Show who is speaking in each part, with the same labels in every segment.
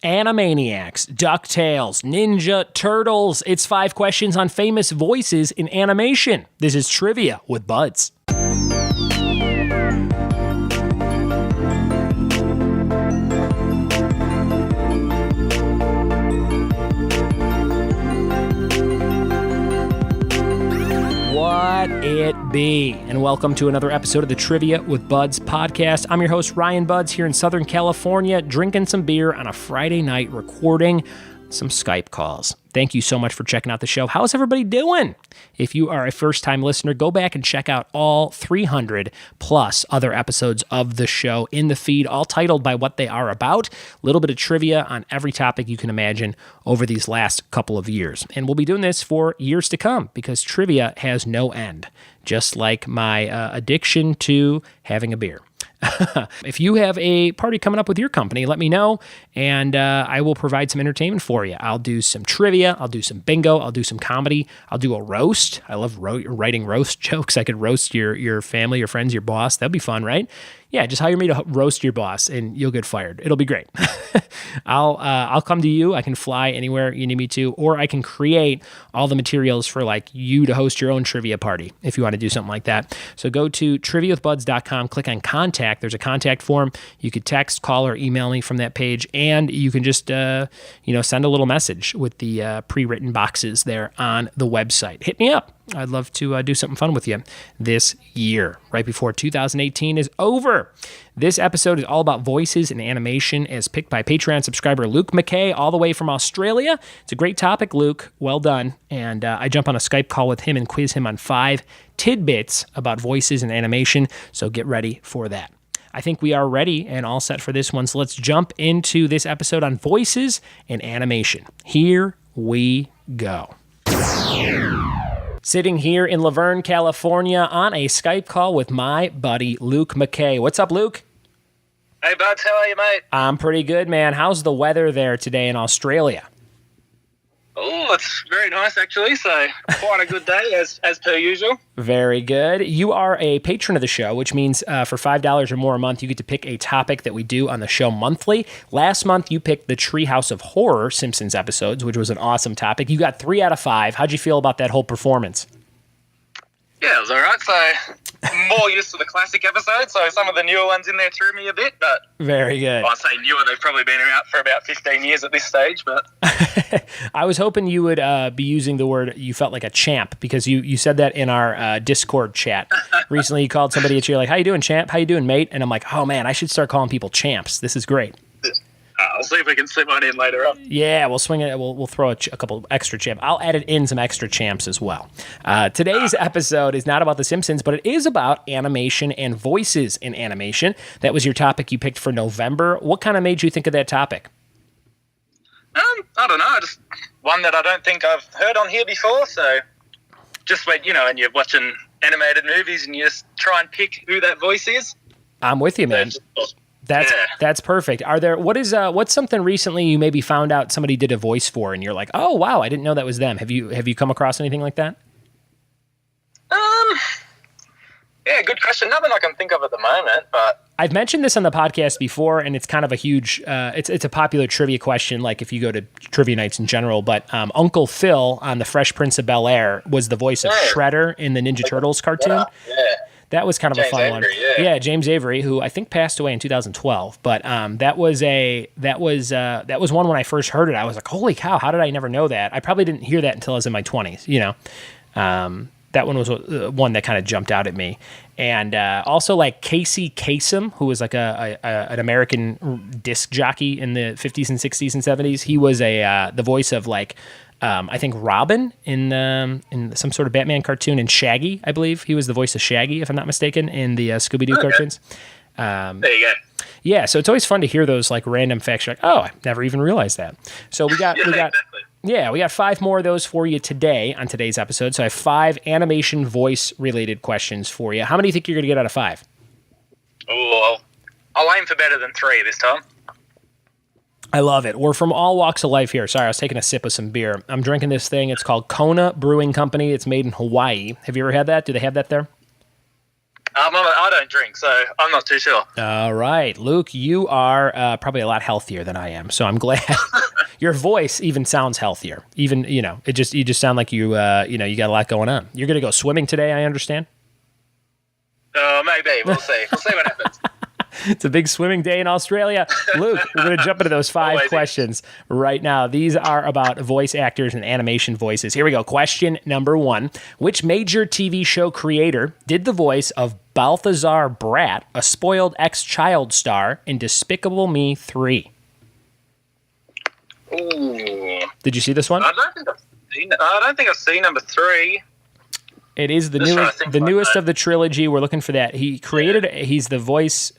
Speaker 1: Animaniacs, DuckTales, Ninja Turtles. It's 5 questions on famous voices in animation. This is Trivia with Buds. What it be? And welcome to another episode of the Trivia with Buds podcast. I'm your host, Ryan Buds, here in Southern California, drinking some beer on a Friday night, recording some Skype calls. Thank you so much for checking out the show. How's everybody doing? If you are a first-time listener, go back and check out all 300 plus other episodes of the show in the feed, all titled by what they are about. A little bit of trivia on every topic you can imagine over these last couple of years. And we'll be doing this for years to come because trivia has no end, just like my addiction to having a beer. If you have a party coming up with your company, let me know, and I will provide some entertainment for you. I'll do some trivia, I'll do some bingo, I'll do some comedy, I'll do a roast. I love writing roast jokes. I could roast your family, your friends, your boss. That'd be fun, right? Yeah, just hire me to roast your boss, and you'll get fired. It'll be great. I'll come to you. I can fly anywhere you need me to, or I can create all the materials for like you to host your own trivia party if you want to do something like that. So go to triviawithbuds.com, click on contact. There's a contact form. You could text, call, or email me from that page, and you can just send a little message with the pre-written boxes there on the website. Hit me up. I'd love to do something fun with you this year, right before 2018 is over. This episode is all about voices and animation as picked by Patreon subscriber Luke McKay, all the way from Australia. It's a great topic, Luke. Well done. And I jump on a Skype call with him and quiz him on 5 tidbits about voices and animation, so get ready for that. I think we are ready and all set for this one, so let's jump into this episode on voices and animation. Here we go. Sitting here in Laverne, California on a Skype call with my buddy Luke McKay. What's up, Luke?
Speaker 2: Hey, Buds. How are you, mate?
Speaker 1: I'm pretty good, man. How's the weather there today in Australia?
Speaker 2: Oh, it's very nice, actually. So quite a good day, as per usual.
Speaker 1: Very good. You are a patron of the show, which means for $5 or more a month, you get to pick a topic that we do on the show monthly. Last month, you picked the Treehouse of Horror Simpsons episodes, which was an awesome topic. You got 3 out of 5. How'd you feel about that whole performance?
Speaker 2: Yeah, it was all right. So more used to the classic episodes, so some of the newer ones in there threw me a bit, but...
Speaker 1: Very good.
Speaker 2: Well, I say newer, they've probably been out for about 15 years at this stage, but...
Speaker 1: I was hoping you would be using the word you felt like a champ, because you said that in our Discord chat. Recently, you called somebody at you, like, how you doing, champ? How you doing, mate? And I'm like, oh, man, I should start calling people champs. This is great.
Speaker 2: I'll see if we can slip one in later on.
Speaker 1: Yeah, we'll swing it. We'll throw a couple extra champs. I'll edit in some extra champs as well. Today's episode is not about The Simpsons, but it is about animation and voices in animation. That was your topic you picked for November. What kind of made you think of that topic?
Speaker 2: I don't know. Just one that I don't think I've heard on here before. So just when and you're watching animated movies and you just try and pick who that voice is.
Speaker 1: I'm with you, man. That's perfect. What's something recently you maybe found out somebody did a voice for and you're like, oh wow, I didn't know that was them. Have you come across anything like that?
Speaker 2: Yeah, good question. Nothing I can think of at the moment, but
Speaker 1: I've mentioned this on the podcast before, and it's kind of a huge, it's a popular trivia question, like if you go to trivia nights in general, but Uncle Phil on The Fresh Prince of Bel-Air was the voice of Shredder in the Ninja Turtles cartoon.
Speaker 2: Yeah.
Speaker 1: That was kind of
Speaker 2: James
Speaker 1: a fun
Speaker 2: Avery,
Speaker 1: one. Yeah, James Avery, who I think passed away in 2012. But that was one when I first heard it. I was like, holy cow, how did I never know that? I probably didn't hear that until I was in my 20s. That one was one that kind of jumped out at me. And also like Casey Kasem, who was like an American disc jockey in the 50s and 60s and 70s. He was the voice of like. I think Robin in some sort of Batman cartoon, and Shaggy, I believe. He was the voice of Shaggy, if I'm not mistaken, in the Scooby-Doo cartoons.
Speaker 2: There you go.
Speaker 1: Yeah, so it's always fun to hear those like random facts. You're like, oh, I never even realized that. So we got
Speaker 2: exactly.
Speaker 1: Yeah, we got 5 more of those for you today on today's episode. So I have 5 animation voice-related questions for you. How many do you think you're going to get out of 5?
Speaker 2: Oh, I'll aim for better than 3 this time.
Speaker 1: I love it. We're from all walks of life here. Sorry, I was taking a sip of some beer. I'm drinking this thing. It's called Kona Brewing Company. It's made in Hawaii. Have you ever had that? Do they have that there?
Speaker 2: I don't drink, so I'm not too sure.
Speaker 1: All right, Luke, you are probably a lot healthier than I am, so I'm glad. Your voice even sounds healthier. Even, you just sound like you got a lot going on. You're going to go swimming today, I understand?
Speaker 2: Maybe. We'll see. We'll see what happens.
Speaker 1: It's a big swimming day in Australia. Luke, we're going to jump into those 5 questions right now. These are about voice actors and animation voices. Here we go. Question number 1. Which major TV show creator did the voice of Balthazar Brat, a spoiled ex-child star in Despicable Me 3?
Speaker 2: Ooh.
Speaker 1: Did you see this one?
Speaker 2: I don't think I've seen number 3.
Speaker 1: It is the newest of the trilogy. We're looking for that. He's the voice.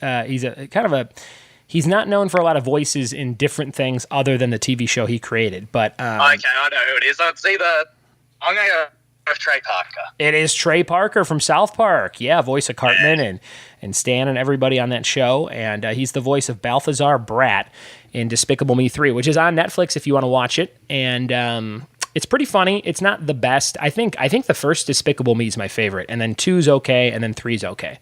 Speaker 1: He's not known for a lot of voices in different things other than the TV show he created. But
Speaker 2: okay, I know who it is. I'm going to go with Trey Parker.
Speaker 1: It is Trey Parker from South Park. Yeah, voice of Cartman and Stan and everybody on that show. And he's the voice of Balthazar Brat in Despicable Me 3, which is on Netflix if you want to watch it. And it's pretty funny. It's not the best. I think the first Despicable Me is my favorite, and then 2's okay, and then 3's okay.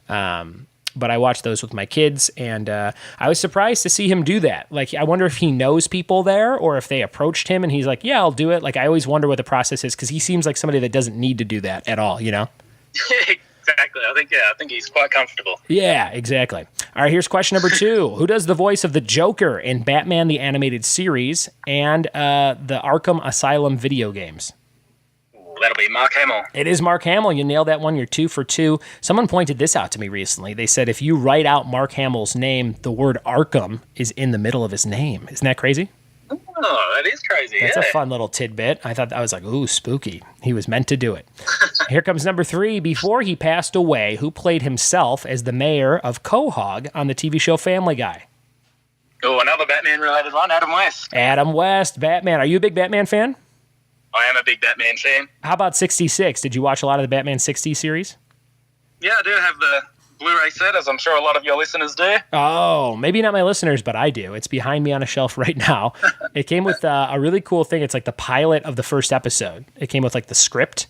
Speaker 1: But I watched those with my kids, and I was surprised to see him do that. Like, I wonder if he knows people there, or if they approached him and he's like, "Yeah, I'll do it." Like, I always wonder what the process is, because he seems like somebody that doesn't need to do that at all.
Speaker 2: Exactly. I think he's quite comfortable.
Speaker 1: Yeah, exactly. All right, here's question number 2. Who does the voice of the Joker in Batman the Animated Series and the Arkham Asylum video games?
Speaker 2: That'll be Mark Hamill.
Speaker 1: It is Mark Hamill. You nailed that one. You're 2 for 2. Someone pointed this out to me recently. They said if you write out Mark Hamill's name, the word Arkham is in the middle of his name. Isn't that crazy?
Speaker 2: Oh, that is crazy.
Speaker 1: That's a fun little tidbit. I was like, ooh, spooky. He was meant to do it. Here comes number 3. Before he passed away, who played himself as the mayor of Quahog on the TV show Family Guy?
Speaker 2: Oh, another Batman-related one, Adam West.
Speaker 1: Adam West, Batman. Are you a big Batman fan?
Speaker 2: I am a big Batman fan.
Speaker 1: How about 66? Did you watch a lot of the Batman 60 series?
Speaker 2: Yeah, I do have the Blu-ray set, as I'm sure a lot of your listeners do.
Speaker 1: Oh, maybe not my listeners, but I do. It's behind me on a shelf right now. It came with a really cool thing. It's like the pilot of the first episode. It came with like the script,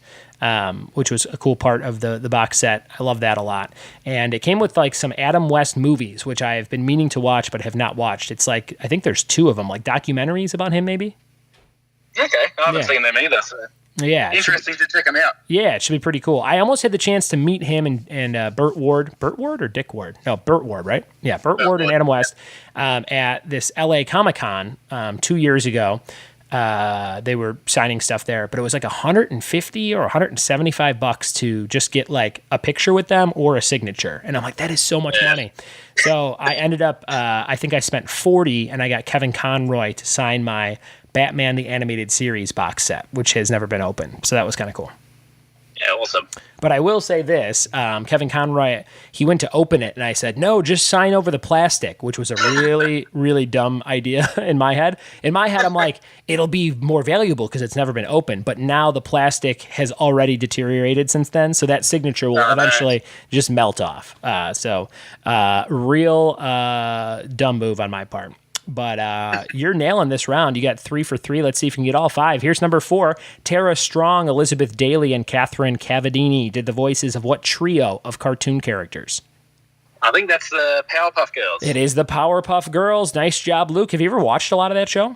Speaker 1: which was a cool part of the box set. I love that a lot. And it came with like some Adam West movies, which I have been meaning to watch but have not watched. It's like, I think there's 2 of them, like documentaries about him maybe.
Speaker 2: Okay, I haven't seen them either, so
Speaker 1: yeah,
Speaker 2: interesting to check them out.
Speaker 1: Yeah, it should be pretty cool. I almost had the chance to meet him and Burt Ward. Burt Ward or Dick Ward? No, Burt Ward, right? Yeah, Burt Ward and Adam West at this LA Comic-Con 2 years ago. They were signing stuff there, but it was like $150 or $175 to just get like a picture with them or a signature. And I'm like, that is so much money. So I ended up, I think I spent $40 and I got Kevin Conroy to sign my Batman the Animated Series box set, which has never been opened. So that was kind of cool.
Speaker 2: Yeah, awesome.
Speaker 1: But I will say this, Kevin Conroy, he went to open it, and I said, no, just sign over the plastic, which was a really, really dumb idea in my head. In my head, I'm like, it'll be more valuable because it's never been opened. But now the plastic has already deteriorated since then, so that signature will eventually just melt off. Real dumb move on my part. But you're nailing this round. You got 3 for 3. Let's see if you can get all 5. Here's number 4. Tara Strong, Elizabeth Daly, and Catherine Cavadini did the voices of what trio of cartoon characters?
Speaker 2: I think that's the Powerpuff Girls.
Speaker 1: It is the Powerpuff Girls. Nice job, Luke. Have you ever watched a lot of that show?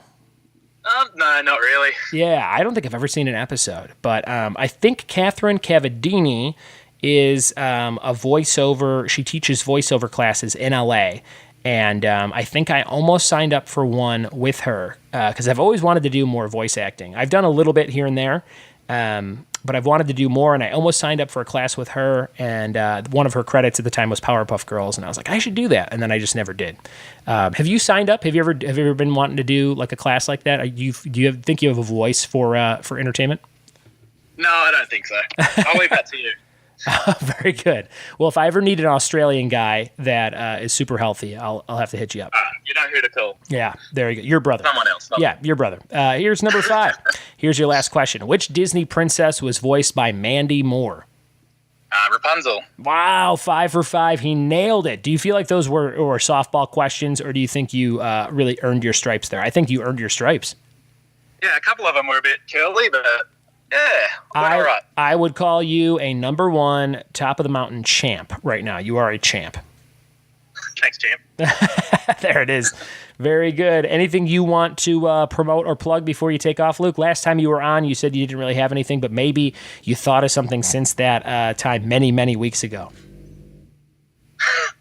Speaker 2: No, not really.
Speaker 1: Yeah, I don't think I've ever seen an episode. But I think Catherine Cavadini is a voiceover. She teaches voiceover classes in LA. And I think I almost signed up for one with her because I've always wanted to do more voice acting. I've done a little bit here and there, but I've wanted to do more, and I almost signed up for a class with her, and one of her credits at the time was Powerpuff Girls, and I was like, I should do that, and then I just never did. Have you signed up? Have you ever been wanting to do like a class like that? Do you think you have a voice for entertainment?
Speaker 2: No, I don't think so. I'll leave that to you.
Speaker 1: Very good. Well, if I ever need an Australian guy that is super healthy, I'll have to hit you up.
Speaker 2: You know who to call.
Speaker 1: Yeah, there you go. Your brother.
Speaker 2: Someone else.
Speaker 1: Yeah, your brother. Here's number 5. Here's your last question. Which Disney princess was voiced by Mandy Moore?
Speaker 2: Rapunzel.
Speaker 1: Wow, 5 for 5. He nailed it. Do you feel like those were softball questions, or do you think you really earned your stripes there? I think you earned your stripes.
Speaker 2: Yeah, a couple of them were a bit curly, but Yeah, all right.
Speaker 1: I would call you a number one top of the mountain champ right now. You are a champ.
Speaker 2: Thanks, champ.
Speaker 1: There it is. Very good. Anything you want to promote or plug before you take off, Luke? Last time you were on, you said you didn't really have anything, but maybe you thought of something since that time many, many weeks ago.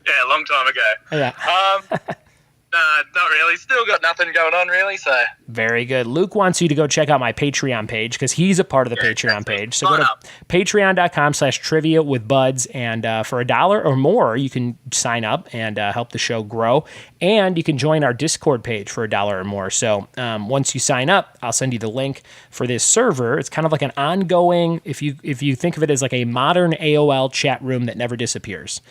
Speaker 2: Yeah, a long time ago.
Speaker 1: Yeah.
Speaker 2: Not really. Still got nothing going on, really, so.
Speaker 1: Very good. Luke wants you to go check out my Patreon page because he's a part of the Patreon page. So go to patreon.com/trivia with buds, and for $1 or more, you can sign up and help the show grow. And you can join our Discord page for $1 or more. So once you sign up, I'll send you the link for this server. It's kind of like an ongoing, if you think of it as like a modern AOL chat room that never disappears.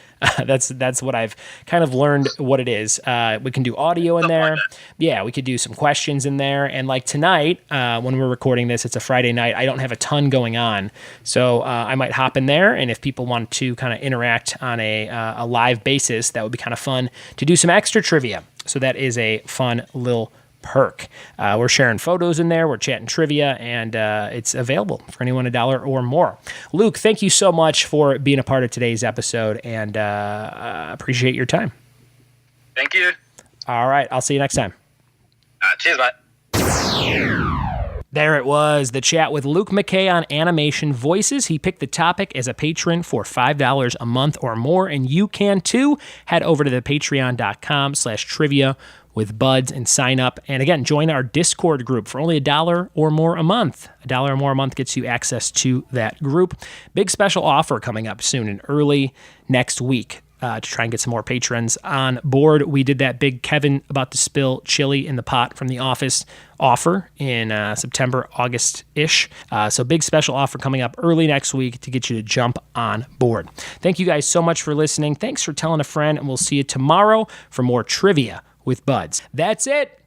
Speaker 1: That's what I've kind of learned what it is. We can do audio in there. Yeah, we could do some questions in there. And like tonight, when we're recording this, it's a Friday night. I don't have a ton going on. So I might hop in there. And if people want to kind of interact on a live basis, that would be kind of fun to do some extra trivia. So that is a fun little perk. We're sharing photos in there. We're chatting trivia, and it's available for anyone $1 or more. Luke, thank you so much for being a part of today's episode, and appreciate your time.
Speaker 2: Thank you.
Speaker 1: All right. I'll see you next time.
Speaker 2: Cheers, mate.
Speaker 1: There it was, the chat with Luke McKay on animation voices. He picked the topic as a patron for $5 a month or more, and you can too. Head over to the patreon.com/trivia with buds and sign up. And again, join our Discord group for only $1 or more a month. $1 or more a month gets you access to that group. Big special offer coming up soon and early next week. To try and get some more patrons on board. We did that big Kevin about to spill chili in the pot from The Office offer in September, August-ish. So big special offer coming up early next week to get you to jump on board. Thank you guys so much for listening. Thanks for telling a friend, and we'll see you tomorrow for more Trivia with Buds. That's it.